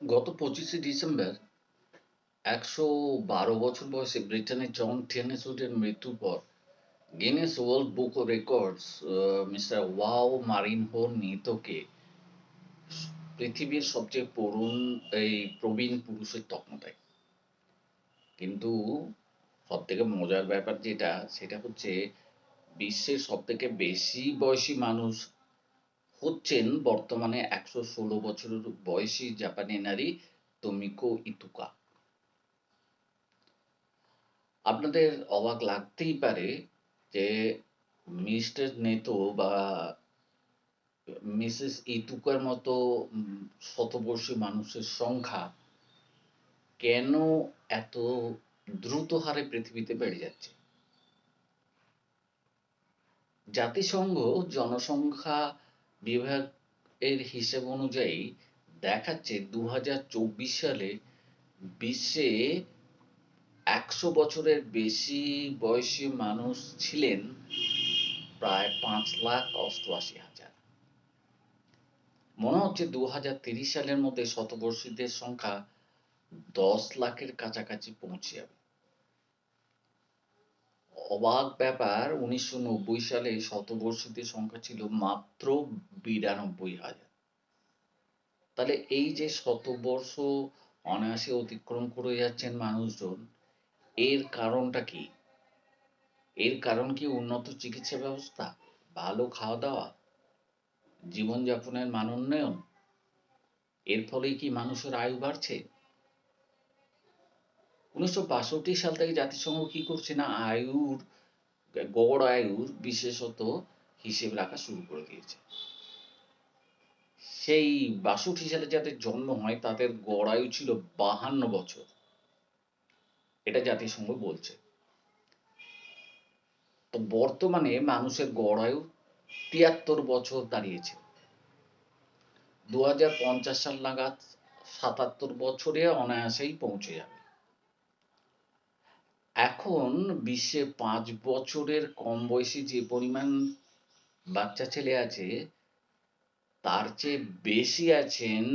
গত 25শে ডিসেম্বর 112 বছর বয়সে ব্রিটেনের জন টেনিসউডের মৃত্যুর পর Guinness world book of records mister ওয়াও মারিনহোর মৃতকে পৃথিবীর সবচেয়ে প্রবীণ পুরুষের তকমা দেয়। কিন্তু সবথেকে মজার ব্যাপার সেটা হচ্ছে বিশ্বের সবথেকে বেশি বয়সী মানুষ হচ্ছেন বর্তমানে 116 বছরের বয়সী জাপানি নারী তোমিকো ইতুকা। আপনাদের অবাক লাগতেই পারে যে মিস্টার নেতো বা মিসেস ইতুকার মতো শতবর্ষী মানুষের সংখ্যা কেন এত দ্রুত হারে পৃথিবীতে বেড়ে যাচ্ছে। জাতিসংঘ জনসংখ্যা বিভাগ এর হিসেব অনুযায়ী দেখাচ্ছে 2024 সালে বিশ্বে 100 বছরের বেশি বয়সী মানুষ ছিলেন প্রায় 5,88,000। মনে হচ্ছে 2030 সালের মধ্যে শতবর্ষীদের সংখ্যা 10 লাখের কাছাকাছি পৌঁছে যাবে। অবাক ব্যাপার, 1990 সালে শতবর্ষীদের সংখ্যা ছিল মাত্র 92,000। তাহলে এই যে শতবর্ষ অনায়াসে অতিক্রম করে যাচ্ছেন মানুষজন, এর কারণটা কি? এর কারণ কি উন্নত চিকিৎসা ব্যবস্থা, ভালো খাওয়া দাওয়া, জীবনযাপনের মান উন্নয়ন? এর ফলেই কি মানুষের আয়ু বাড়ছে? 1962 সাল থেকে জাতিসংঘ কি করছে না, গড় আয়ুর বিশেষত হিসেব রাখা শুরু করে দিয়েছে। সেই 62 সালে যাদের জন্ম হয় তাদের গড় আয়ু ছিল 52 বছর। এটা জাতিসংঘ বলছে। তো বর্তমানে মানুষের গড় আয়ু 73 বছর দাঁড়িয়েছে। 2050 সাল নাগাদ 77 বছরে অনায়াসেই পৌঁছে যাবে। এখন বিশ্বে 5 বছরের কম বয়সী যে পরিমাণ বাচ্চা ছেলে আছে, তার চেয়ে বেশি আছেন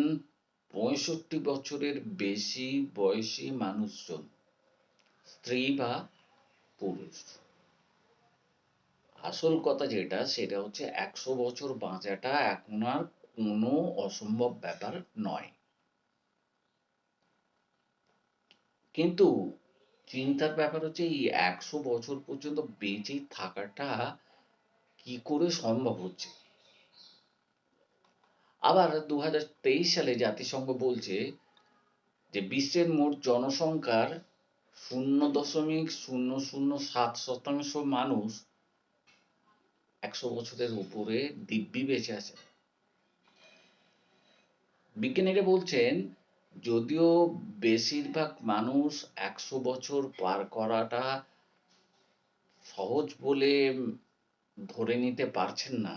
65 বছরের বেশি বয়সী মানুষজন, স্ত্রী বা পুরুষ। আসল কথা সেটা হচ্ছে 100 বছর বাঁচাটা এখন আর কোনো অসম্ভব ব্যাপার নয়। কিন্তু চিন্তার ব্যাপার হচ্ছে এই 100 বছর পর্যন্ত বেঁচে থাকাটা কি করে সম্ভব হচ্ছে। আবার 2023 সালে জাতিসংঘ বলছে যে বিশ্বের মোট জনসংখ্যার 0.007% মানুষ 100 বছরের উপরে দিব্যি বেঁচে আছে। বিজ্ঞানীরা বলছেন যদিও বেশিরভাগ মানুষ 100 বছর পার করাটা সহজ বলে ধরে নিতে পারছেন না,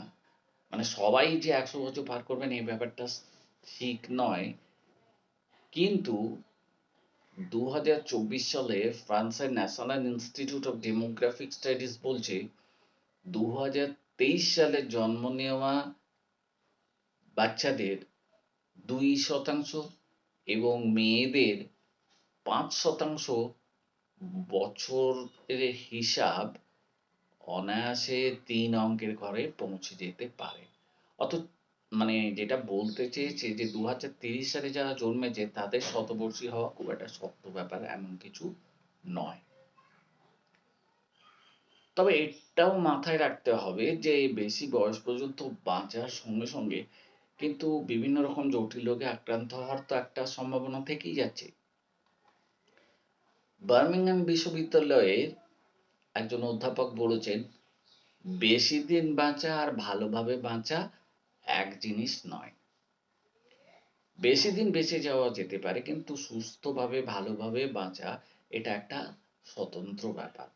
মানে সবাই যে 100 বছর পার করবেন এই ব্যাপারটা ঠিক নয়। কিন্তু 2024 সালে ফ্রান্সের national institute of demographic studies বলছে 2023 সালে জন্ম নেওয়া বাচ্চাদের 2% এবং মেয়েদের 5% বছরের হিসাব অনায়াসে 3 অঙ্কের ঘরে পৌঁছে যেতে পারে। অত মানে যেটা বলতে চেয়েছে যে 2030 সালে যারা জন্মেছে তাদের শতবর্ষী হওয়া খুব একটা শক্ত ব্যাপার এমন কিছু নয়। তবে এটাও মাথায় রাখতে হবে যে বেশি বয়স পর্যন্ত বাঁচার সঙ্গে সঙ্গে কিন্তু বিভিন্ন রকম জটিল রোগে আক্রান্ত হওয়ার তো একটা সম্ভাবনা থেকেই যাচ্ছে। বার্মিংহাম বিশ্ববিদ্যালয়ের একজন অধ্যাপক বলেছেন, বেশি দিন বাঁচা আর ভালোভাবে বাঁচা এক জিনিস নয়। বেশি দিন বেঁচে যাওয়া যেতে পারে কিন্তু সুস্থভাবে ভালোভাবে বাঁচা এটা একটা স্বতন্ত্র ব্যাপার।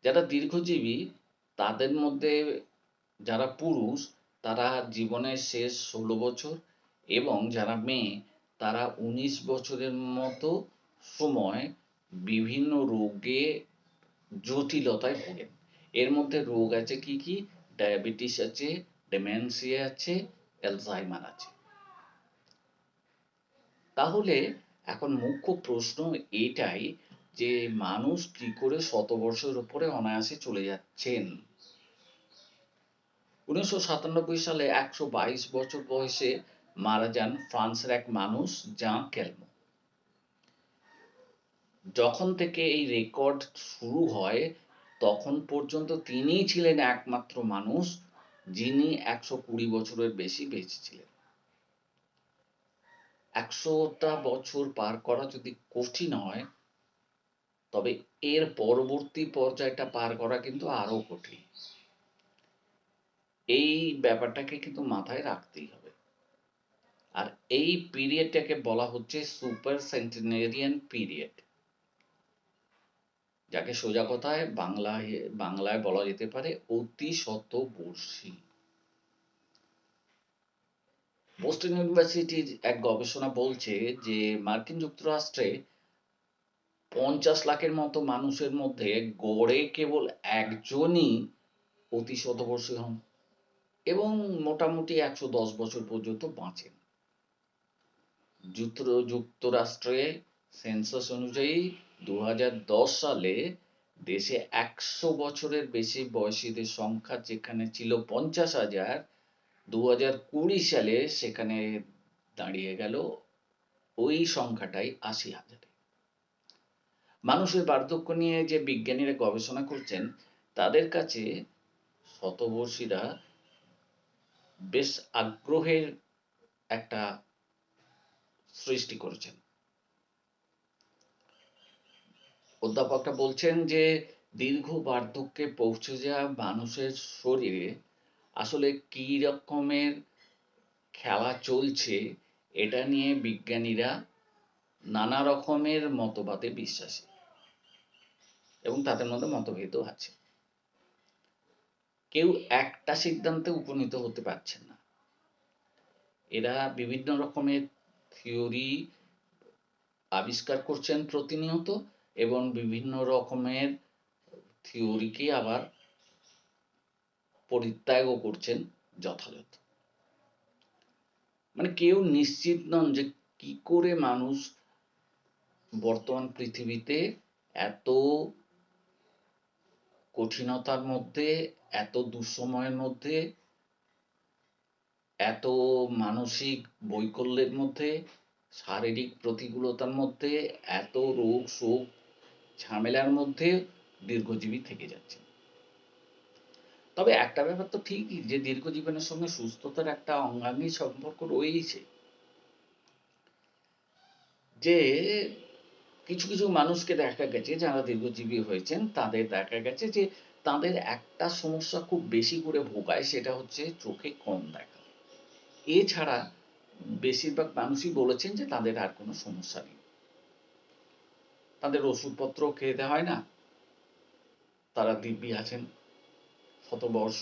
যারা দীর্ঘজীবী তাদের মধ্যে যারা পুরুষ তারা জীবনের শেষ 16 বছর এবং যারা মেয়ে তারা 19 বছরের মতো সময় বিভিন্ন রোগে জটিলতায় ভোগেন। এর মধ্যে রোগ আছে কি কি? ডায়াবেটিস আছে, ডেমেনশিয়া আছে, অ্যালজাইমার আছে। তাহলে এখন মুখ্য প্রশ্ন এটাই যে মানুষ কি করে শতবর্ষের উপরে অনায়াসে চলে যাচ্ছেন। 1997 সালে 122 বছর বয়সে মারা যান ফ্রান্সের এক মানুষ জাঁ ক্যালমো। যখন থেকে এই রেকর্ড শুরু হয় তখন পর্যন্ত তিনিই ছিলেন একমাত্র মানুষ যিনি 120 বছরের বেশি বেঁচে ছিলেন। 100টা বছর পার করা যদি কঠিন হয়, তবে এর পরবর্তী পর্যায়টা পার করা কিন্তু আরো কঠিন। এই ব্যাপারটাকে কিন্তু মাথায় রাখতেই হবে। আর এই পিরিয়ডটাকে বলা হচ্ছে সুপার সেন্টেনারিয়ান পিরিয়ড, যাকে সোজা কথায় বাংলায় বলা যেতে পারে অতি শতবর্ষী। বোস্টন ইউনিভার্সিটির এক গবেষণা বলছে যে মার্কিন যুক্তরাষ্ট্রে 50 লাখের মতো মানুষের মধ্যে গড়ে কেবল একজনই অতি শতবর্ষী হন এবং মোটামুটি 110 বছর পর্যন্ত বাঁচেন। যুক্তরাষ্ট্রে সেন্সাস অনুযায়ী 2010 সালে দেশে 100 বছরের বেশি বয়সীদের সংখ্যা যেখানে ছিল 50,000, 2020 সালে সেখানে দাঁড়িয়ে গেল ওই সংখ্যাটাই 80,000। মানুষের বার্ধক্য নিয়ে যে বিজ্ঞানীরা গবেষণা করছেন তাদের কাছে শতবর্ষীরা বেশ আগ্রহের একটা সৃষ্টি করেছেন। অধ্যাপকটা বলছেন যে দীর্ঘ বার্ধক্যে পৌঁছে যাওয়া মানুষের শরীরে আসলে কি রকমের খেলা চলছে এটা নিয়ে বিজ্ঞানীরা নানা রকমের মতবাদে বিশ্বাসী এবং তাদের মধ্যে মতভেদও আছে। কেউ একটা সিদ্ধান্তে উপনীত হতে পারছেন না। এরা বিভিন্ন রকমের থিওরি আবিষ্কার করছেন প্রতিনিয়ত এবং বিভিন্ন রকমের থিওরিকে আবার পরিত্যাগও করছেন যথাযথ। মানে কেউ নিশ্চিত নন যে কি করে মানুষ বর্তমান পৃথিবীতে এত কঠিনতার মধ্যে, এত দুঃসময়ের মধ্যে, এত মানসিক বৈকল্যের মধ্যে, শারীরিক প্রতিকূলতার মধ্যে, এত রোগ শোক ঝামেলার মধ্যে দীর্ঘজীবী থেকে যাচ্ছে। তবে একটা ব্যাপার তো ঠিকই যে দীর্ঘজীবনের সঙ্গে সুস্থতার একটা অঙ্গাঙ্গী সম্পর্ক রয়েছে। যে কিছু কিছু মানুষকে দেখা গেছে যারা দীর্ঘজীবী হয়েছেন তাদের দেখা গেছে যে তাদের একটা সমস্যা খুব বেশি করে ভোগায়, সেটা হচ্ছে চোখে কম দেখা। এছাড়া বেশিরভাগ মানুষই বলেছেন যে তাদের আর কোনো সমস্যা নেই, তাদের ওষুধপত্র খেতে হয় না, তারা দিব্যি আছেন, শতবর্ষ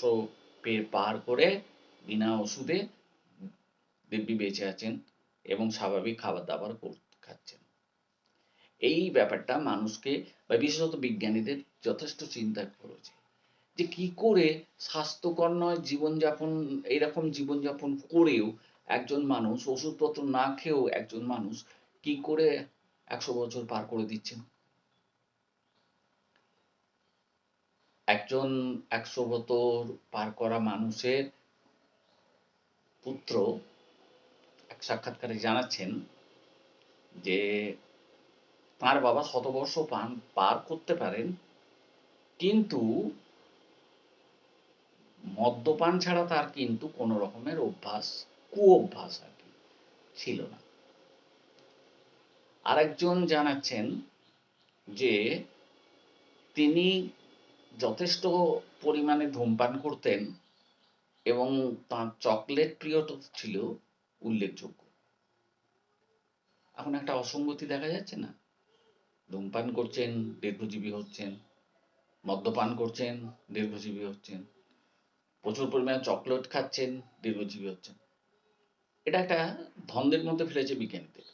পার করে বিনা ওষুধে দিব্যি বেঁচে আছেন এবং স্বাভাবিক খাবার দাবার খাচ্ছেন। এই ব্যাপারটা মানুষকে বা বিশেষত বিজ্ঞানীদের যথেষ্ট চিন্তা করেছে যে কি করে স্বাস্থ্যকর নয় জীবনযাপন, এইরকম জীবনযাপন করেও একজন মানুষ ওষুধপত্র না খেয়েও একজন মানুষ কি করে 100 বছর পার করে দিচ্ছেন। একজন 100 বছর পার করা মানুষের পুত্র এক সাক্ষাৎকারে জানাচ্ছেন যে তার বাবা শতবর্ষ পার করতে পারেন কিন্তু মদ্যপান ছাড়া তার কিন্তু কোনো রকমের কুঅভ্যাস আর কি ছিল না। আরেকজন জানাচ্ছেন যে তিনি যথেষ্ট পরিমাণে ধূমপান করতেন এবং তার চকলেট প্রিয়তা ছিল উল্লেখযোগ্য। এখন একটা অসঙ্গতি দেখা যাচ্ছে না? ধূমপান করছেন, দীর্ঘজীবী হচ্ছেন, মদ্যপান করছেন, দীর্ঘজীবী হচ্ছেন, প্রচুর পরিমাণে চকলেট খাচ্ছেন, দীর্ঘজীবী হচ্ছেন। এটা একটা দ্বন্দ্বের মধ্যে ফেলেছে বিজ্ঞানীদের।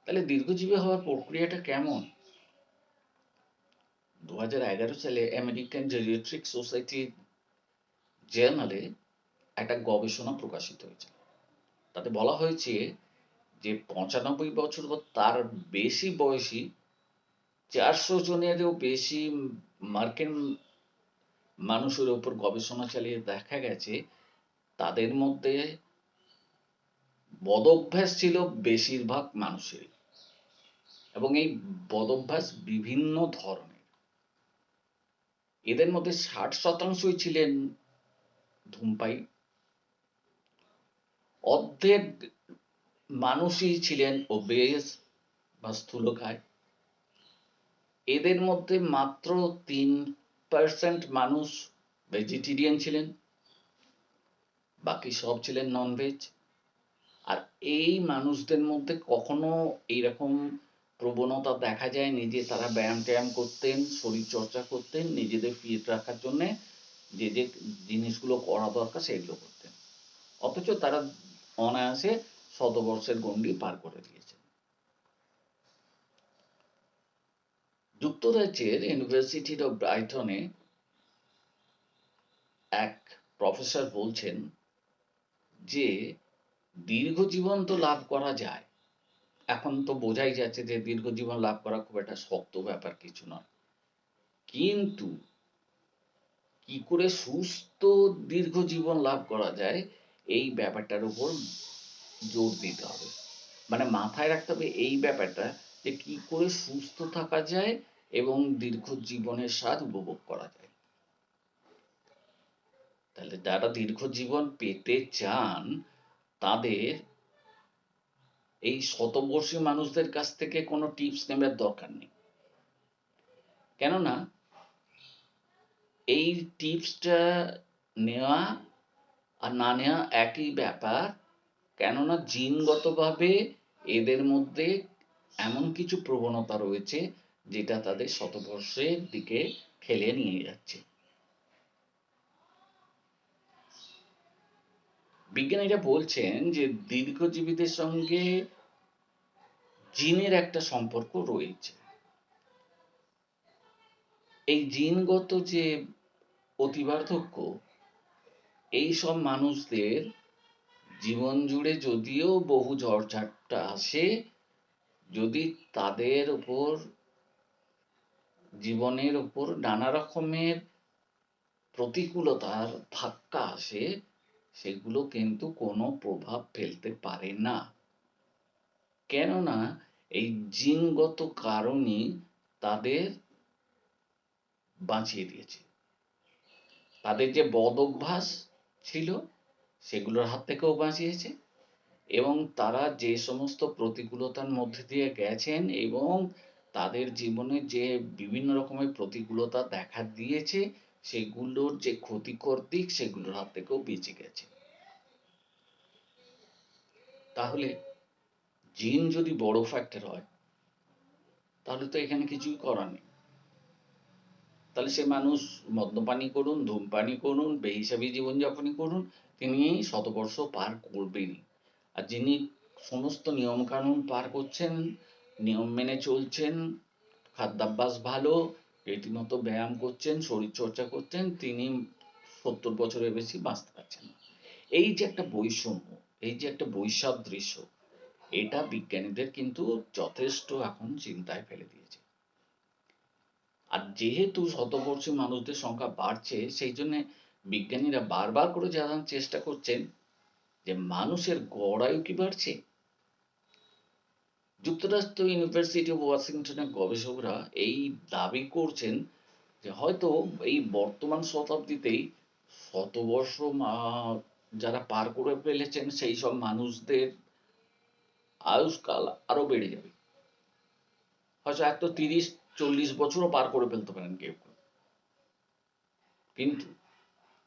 তাহলে দীর্ঘজীবী হওয়ার প্রক্রিয়াটা কেমন? 2011 সালে আমেরিকান জেরিয়াট্রিক সোসাইটি জার্নালে একটা গবেষণা প্রকাশিত হয়েছে। তাতে বলা হয়েছে যে 95 বছর বা তার বেশি বয়সী 400 জনেরও বেশি মার্কিন মানুষের উপর গবেষণা চালিয়ে দেখা গেছে তাদের মধ্যে বদঅভ্যাস ছিল বেশিরভাগ মানুষেরই, এবং এই বদঅভ্যাস বিভিন্ন ধরনের। এদের মধ্যে 60% ছিলেন ধূমপায়ী, অর্ধেক মানুষই ছিলেন ওবেস বা স্থূলকায়, এদের মধ্যে মাত্র 3% মানুষ ভেজিটেরিয়ান ছিলেন, বাকি সব ছিলেন ননভেজ। আর এই মানুষদের মধ্যে কখনো এইরকম প্রবণতা দেখা যায়নি যে তারা ব্যায়াম ট্যায়াম করতেন, শরীর চর্চা করতেন, নিজেদের ফিট রাখার জন্য যে যে জিনিসগুলো করা দরকার সেগুলো করতেন, অথচ তারা অনায়াসে শতবর্ষের গণ্ডি পার করে দিয়েছেন। যুক্তরাজ্যের ইউনিভার্সিটি অফ ব্রাইটনে এক প্রফেসর বলছেন যে দীর্ঘ জীবন তো লাভ করা যায়, এখন তো বোঝাই যাচ্ছে যে দীর্ঘ জীবন লাভ করা খুব একটা শক্ত ব্যাপার কিছু নয়, কিন্তু কি করে সুস্থ দীর্ঘ জীবন লাভ করা যায় এই ব্যাপারটার উপর জোর দিতে হবে। মানে মাথায় রাখতে হবে এই ব্যাপারটা যে কি করে সুস্থ থাকা যায় এবং দীর্ঘ জীবনের স্বাদ উপভোগ করা যায়। তাহলে যারা দীর্ঘ জীবন পেতে চান তাদের এই শতবর্ষী মানুষদের কাছ থেকে কোনো টিপস নেবার দরকার নেই, কেননা এই টিপসটা নেওয়া আর না নেওয়া একই ব্যাপার, কেননা জিনগতভাবে এদের মধ্যে এমন কিছু প্রবণতা রয়েছে যেটা তাদের শতবর্ষের দিকে ঠেলে নিয়ে যাচ্ছে। বিজ্ঞানীরা বলছেন যে দীর্ঘজীবীদের সঙ্গে জিনের একটা সম্পর্ক রয়েছে। এই জিনগত যে অতিবার্ধক্য, এই সব মানুষদের জীবন জুড়ে যদিও বহু ঝড়ঝাপটা আসে, যদি তাদের উপর জীবনের উপর নানা রকমের প্রতিকূলতার ধাক্কা আসে, সেগুলো কিন্তু কোনো প্রভাব ফেলতে পারে না, কেননা এই জিনগত কারণই তাদের বাঁচিয়ে দিয়েছে। তাদের যে বদ অভ্যাস ছিল সেগুলোর হাত থেকেও বাঁচিয়েছে, এবং তারা যে সমস্ত প্রতিকূলতার মধ্যে দিয়ে গেছেন এবং তাদের জীবনে যে বিভিন্ন রকমের প্রতিকূলতা দেখা দিয়েছে সেগুলোর যে ক্ষতিকর দিক সেগুলোর হাত থেকেও বেঁচে গেছে। তাহলে জিন যদি বড় ফ্যাক্টর হয় তাহলে তো এখানে কিছুই করার নেই। তাহলে সে মানুষ মদ্যপানি করুন, ধূমপানি করুন, বেহিসাবি জীবনযাপনই করুন, তিনি শতবর্ষ পার করবেনই। আর যিনি সমস্ত নিয়ম কানুন পার করছেন, নিয়ম মেনে চলছেন, খাদ্যাভ্যাস ভালো, রীতিমতো ব্যায়াম করছেন, শরীর চর্চা করছেন, তিনি 70 বছরের বেশি বাঁচতে পারছেন না। এই যে একটা বৈষম্য, এই যে একটা বৈসাদৃশ্য, এটা বিজ্ঞানীদের কিন্তু যথেষ্ট এখন চিন্তায় ফেলে দিয়েছে। আর যেহেতু শতবর্ষী মানুষদের সংখ্যা বাড়ছে, সেই জন্য বিজ্ঞানীরা বারবার করে জানার চেষ্টা করছেন যে মানুষের গড় আয়ু কি বাড়ছে। যুক্তরাষ্ট্র ইউনিভার্সিটি অফ ওয়াশিংটনের গবেষকরা এই দাবি করছেন যে হয়তো এই বর্তমান শতাব্দীতেই শতবর্ষ যারা পার করে ফেলেছেন সেই সব মানুষদের আয়ুষ্কাল আরো বেড়ে যাবে, হয়তো 130-40 বছরও পার করে ফেলতে পারেন কেউ কেউ। কিন্তু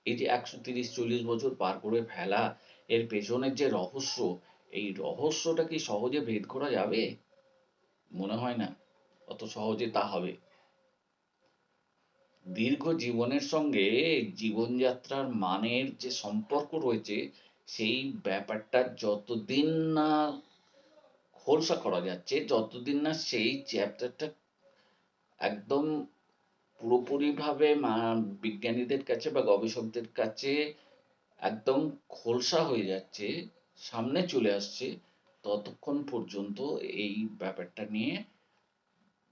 এই যে 130-40 বছর পার করে ফেলা, এর পেছনের যে রহস্য, এই রহস্যটা কি সহজে ভেদ করা যাবে? মনে হয় না অত সহজে তা হবে। দীর্ঘ জীবনের সঙ্গে জীবনযাত্রার মানের যে সম্পর্ক রয়েছে সেই ব্যাপারটা যতদিন না খোলসা করা যাচ্ছে, যতদিন না সেই চ্যাপ্টারটা একদম পুরোপুরিভাবে বিজ্ঞানীদের কাছে বা গবেষকদের কাছে একদম খোলসা হয়ে যাচ্ছে, সামনে চলে আসছে, ততক্ষণ পর্যন্ত এই ব্যাপারটা নিয়ে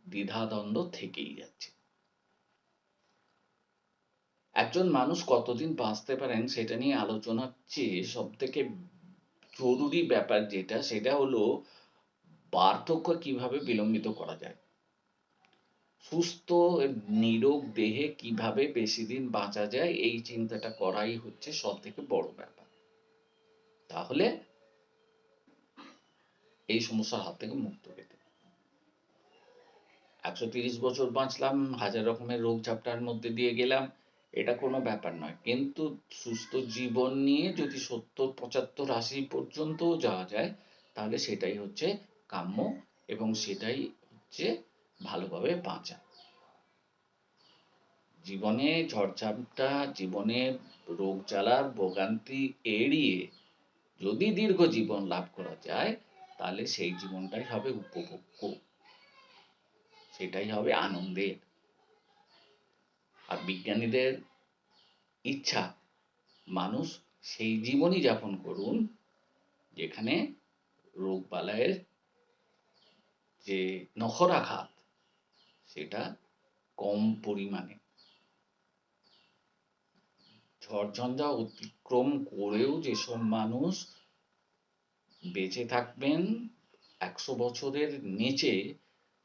দ্বিধাদ্বন্দ্ব থেকেই যাচ্ছে। একজন মানুষ কতদিন বাঁচতে পারেন সেটা নিয়ে আলোচনার চেয়ে সবথেকে জরুরি ব্যাপার যেটা, সেটা হলো বার্ধক্য কিভাবে বিলম্বিত করা যায়। সুস্থ নিরোগ দেহে কিভাবে বেশি দিন বাঁচা যায়, এই চিন্তাটা করাই হচ্ছে সবথেকে বড় ব্যাপার। তাহলে এই সমস্যার হাত থেকে মুক্ত পেতে। 130 বছর বাঁচলাম, হাজার রকমের রোগ ঝাপটার মধ্যে দিয়ে গেলাম, এটা কোনো ব্যাপার নয়। কিন্তু সুস্থ জীবন নিয়ে যদি 70, 75, 80 পর্যন্তও যাওয়া যায়, তাহলে সেটাই হচ্ছে কাম্য এবং সেটাই হচ্ছে ভালোভাবে বাঁচা। জীবনে ঝড়ঝাপটা, জীবনে রোগ জ্বালার ভোগান্তি এড়িয়ে যদি দীর্ঘ জীবন লাভ করা যায়, তাহলে সেই জীবনটাই হবে উপভোগ্য, সেটাই হবে আনন্দের। আর বিজ্ঞানীদের ইচ্ছা মানুষ সেই জীবনই যাপন করুন যেখানে রোগবালাইয়ের যে নখরাঘাত সেটা কম পরিমাণে। ঝড়ঝঞ্ঝা অতিক্রম করেও যেসব মানুষ বেঁচে থাকবেন 100 বছরের নিচে,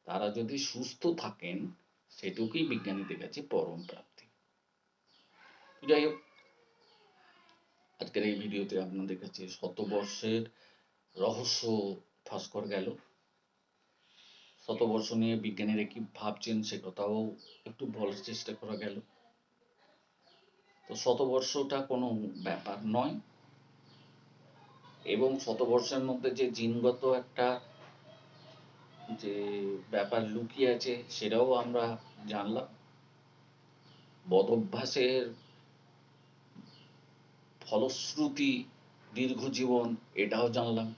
তারা যদি সুস্থ থাকেন, সেটুকুই বিজ্ঞানীদের কাছে পরম প্রাপ্তি। যাই হোক, আজকের এই ভিডিওতে আপনাদের কাছে শতবর্ষের রহস্য ফাঁস করে গেল। শতবর্ষ নিয়ে বিজ্ঞানীরা কি ভাবছেন সে কথাও একটু বলার চেষ্টা করা গেল। তো শতবর্ষটা কোনো ব্যাপার নয়, এবং শতবর্ষের মধ্যে যে জিনগত একটা যে ব্যাপার লুকিয়ে আছে সেটাও আমরা জানলাম। বদঅভ্যাসের ফলশ্রুতি দীর্ঘ জীবন, এটাও জানলাম।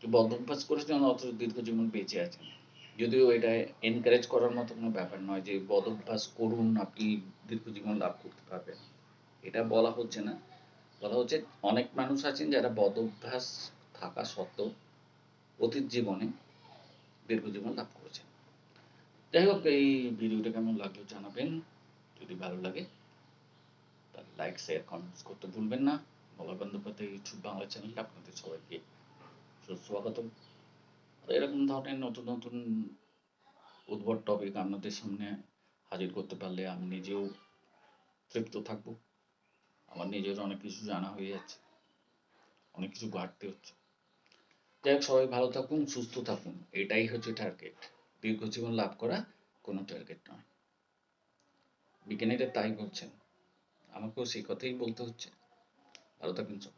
যে বদঅভ্যাস করেছেন অথচ দীর্ঘ জীবন বেঁচে আছেন, যদিও এটা এনকারেজ করার মতো কোনো ব্যাপার নয় যে বদঅভ্যাস করুন আপনি দীর্ঘ জীবন লাভ করতে পারবেন, এটা বলা হচ্ছে না। বলা হচ্ছে অনেক মানুষ আছেন যারা বদঅভ্যাস থাকা সত্ত্বেও অতীত জীবনে দীর্ঘ জীবন লাভ করেছেন। যাই হোক, এই ভিডিওটা কেমন লাগলো জানাবেন। যদি ভালো লাগে তাহলে লাইক, শেয়ার, কমেন্টস করতে ভুলবেন না। মলয় বন্দ্যোপাধ্যায় ইউটিউব বাংলা চ্যানেলে আপনাদের সবাইকে সুস্বাগতম। এরকম ধরনের নতুন নতুন উদ্ভট টপিক আপনাদের সামনে হাজির করতে পারলে আমি নিজেও তৃপ্ত থাকবো। আমার নিজের অনেক কিছু জানা হয়ে যাচ্ছে, অনেক কিছু ঘাটতি হচ্ছে। যাই হোক, সবাই ভালো থাকুন, সুস্থ থাকুন, এটাই হচ্ছে টার্গেট। দীর্ঘজীবন লাভ করা কোনো টার্গেট নয়। বিজ্ঞানীরা তাই বলছেন, আমাকেও সেই কথাই বলতে হচ্ছে। ভালো থাকুন সব।